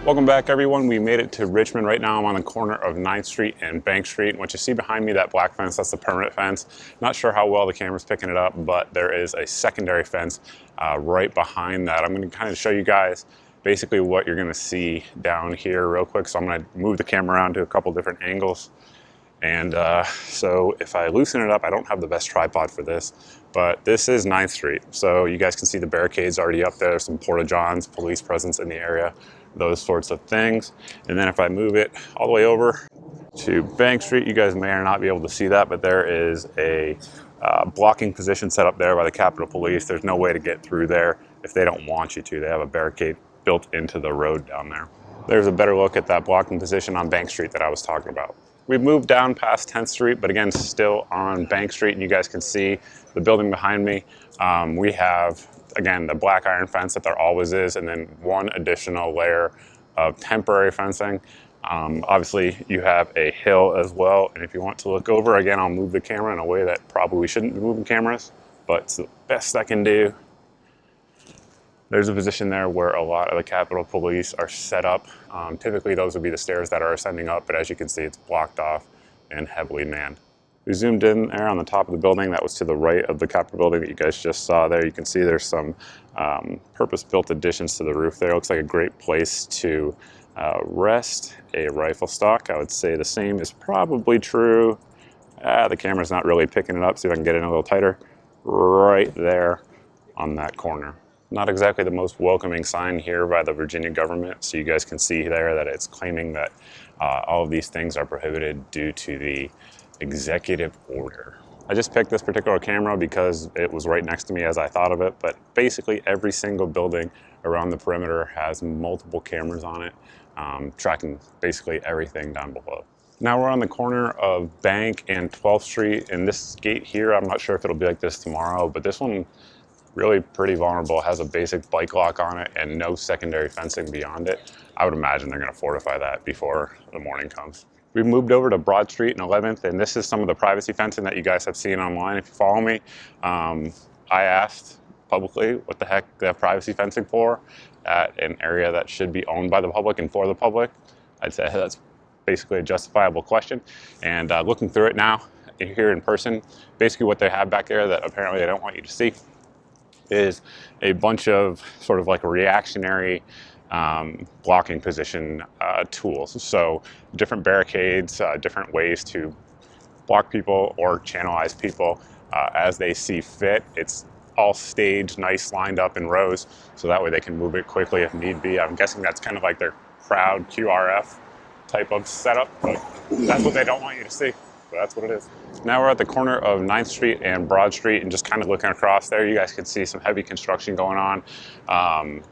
Welcome back, everyone. We made it to Richmond. Right now I'm on the corner of 9th Street and Bank Street. And what you see behind me, that black fence, that's the permanent fence. Not sure how well the camera's picking it up, but there is a secondary fence right behind that. I'm going to kind of show you guys basically what you're going to see down here real quick. So I'm going to move the camera around to a couple different angles. And so if I loosen it up, I don't have the best tripod for this, but this is 9th Street. So you guys can see the barricades already up there, some porta-johns, police presence in the area, those sorts of things. And then if I move it all the way over to Bank Street, you guys may or not be able to see that, but there is a blocking position set up there by the Capitol Police. There's no way to get through there if they don't want you to. They have a barricade built into the road down there. There's a better look at that blocking position on Bank Street that I was talking about. We've moved down past 10th Street, but again, still on Bank Street, and you guys can see the building behind me. We have, again, the black iron fence that there always is, and then one additional layer of temporary fencing. Obviously, you have a hill as well, and if you want to look over, again, I'll move the camera in a way that probably we shouldn't be moving cameras, but it's the best I can do. There's a position there where a lot of the Capitol Police are set up. Typically, those would be the stairs that are ascending up, but as you can see, it's blocked off and heavily manned. We zoomed in there on the top of the building. That was to the right of the Capitol building that you guys just saw there. You can see there's some purpose-built additions to the roof there. It looks like a great place to rest a rifle stock. I would say the same is probably true. The camera's not really picking it up. See if I can get it in a little tighter. Right there on that corner. Not exactly the most welcoming sign here by the Virginia government. So you guys can see there that it's claiming that all of these things are prohibited due to the executive order. I just picked this particular camera because it was right next to me as I thought of it, but basically every single building around the perimeter has multiple cameras on it, tracking basically everything down below. Now we're on the corner of Bank and 12th Street, and this gate here, I'm not sure if it'll be like this tomorrow, but this one really pretty vulnerable, has a basic bike lock on it and no secondary fencing beyond it. I would imagine they're going to fortify that before the morning comes. We've moved over to Broad Street and 11th, and this is some of the privacy fencing that you guys have seen online if you follow me. I asked publicly what the heck they have privacy fencing for at an area that should be owned by the public and for the public. I'd say that's basically a justifiable question. And looking through it now, here in person, basically what they have back there that apparently they don't want you to see is a bunch of sort of like reactionary blocking position tools. So different barricades, different ways to block people or channelize people as they see fit. It's all staged, nice, lined up in rows, so that way they can move it quickly if need be. I'm guessing that's kind of like their crowd QRF type of setup, but that's what they don't want you to see. So that's what it is. Now we're at the corner of 9th Street and Broad Street, and just kind of looking across there, you guys can see some heavy construction going on.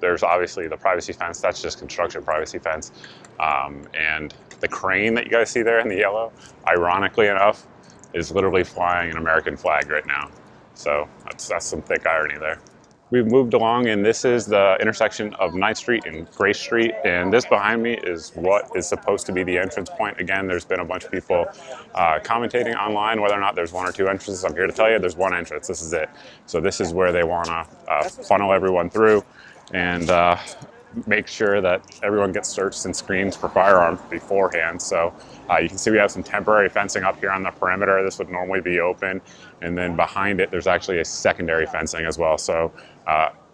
There's obviously the privacy fence, that's just construction privacy fence. And the crane that you guys see there in the yellow, ironically enough, is literally flying an American flag right now. So that's some thick irony there. We've moved along, and this is the intersection of 9th Street and Grace Street, and this behind me is what is supposed to be the entrance point. Again, there's been a bunch of people commentating online whether or not there's one or two entrances. I'm here to tell you there's one entrance. This is it. So this is where they want to funnel everyone through and make sure that everyone gets searched and screened for firearms beforehand. So you can see we have some temporary fencing up here on the perimeter. This would normally be open, and then behind it there's actually a secondary fencing as well. So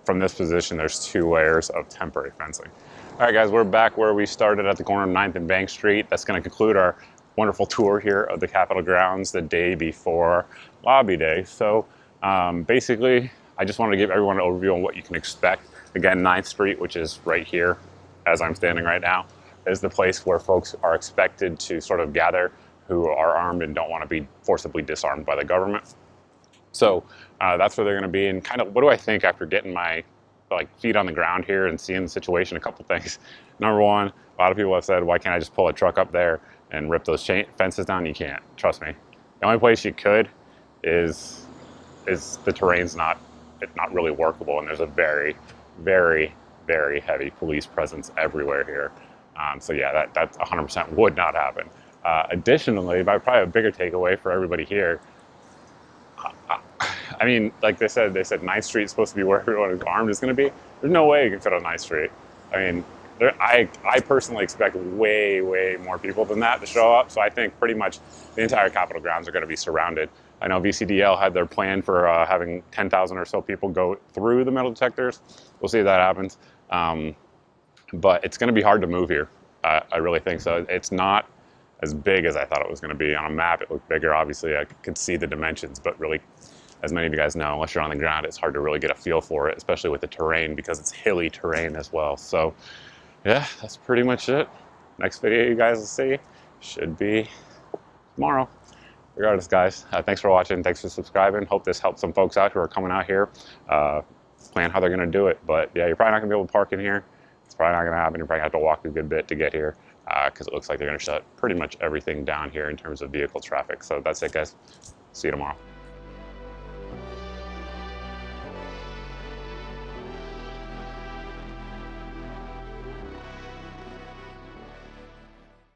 from this position there's two layers of temporary fencing. All right guys, we're back where we started at the corner of 9th and Bank Street. That's going to conclude our wonderful tour here of the Capitol grounds the day before Lobby Day. So basically I just wanted to give everyone an overview on what you can expect. Again, 9th Street, which is right here as I'm standing right now, is the place where folks are expected to sort of gather who are armed and don't want to be forcibly disarmed by the government. So that's where they're going to be. And kind of what do I think after getting my feet on the ground here and seeing the situation? A couple things. Number one, a lot of people have said, why can't I just pull a truck up there and rip those fences down? You can't. Trust me. The only place you could is the terrain's not really workable, and there's a very, very, very heavy police presence everywhere here. So yeah, that 100% would not happen. Additionally, probably a bigger takeaway for everybody here, I mean, like they said 9th Street is supposed to be where everyone is armed is going to be. There's no way you can fit on 9th Street. I mean, I personally expect way more people than that to show up. So I think pretty much the entire Capitol grounds are going to be surrounded. I know VCDL had their plan for having 10,000 or so people go through the metal detectors. We'll see if that happens. But it's going to be hard to move here. I really think so. It's not as big as I thought it was going to be. On a map, it looked bigger. Obviously, I could see the dimensions, but really, as many of you guys know, unless you're on the ground, it's hard to really get a feel for it, especially with the terrain, because it's hilly terrain as well. So yeah, that's pretty much it. Next video you guys will see should be tomorrow. Regardless, guys, thanks for watching. Thanks for subscribing. Hope this helps some folks out who are coming out here, plan how they're going to do it. But yeah, you're probably not going to be able to park in here. It's probably not going to happen. You're probably going to have to walk a good bit to get here, because it looks like they're going to shut pretty much everything down here in terms of vehicle traffic. So that's it, guys. See you tomorrow.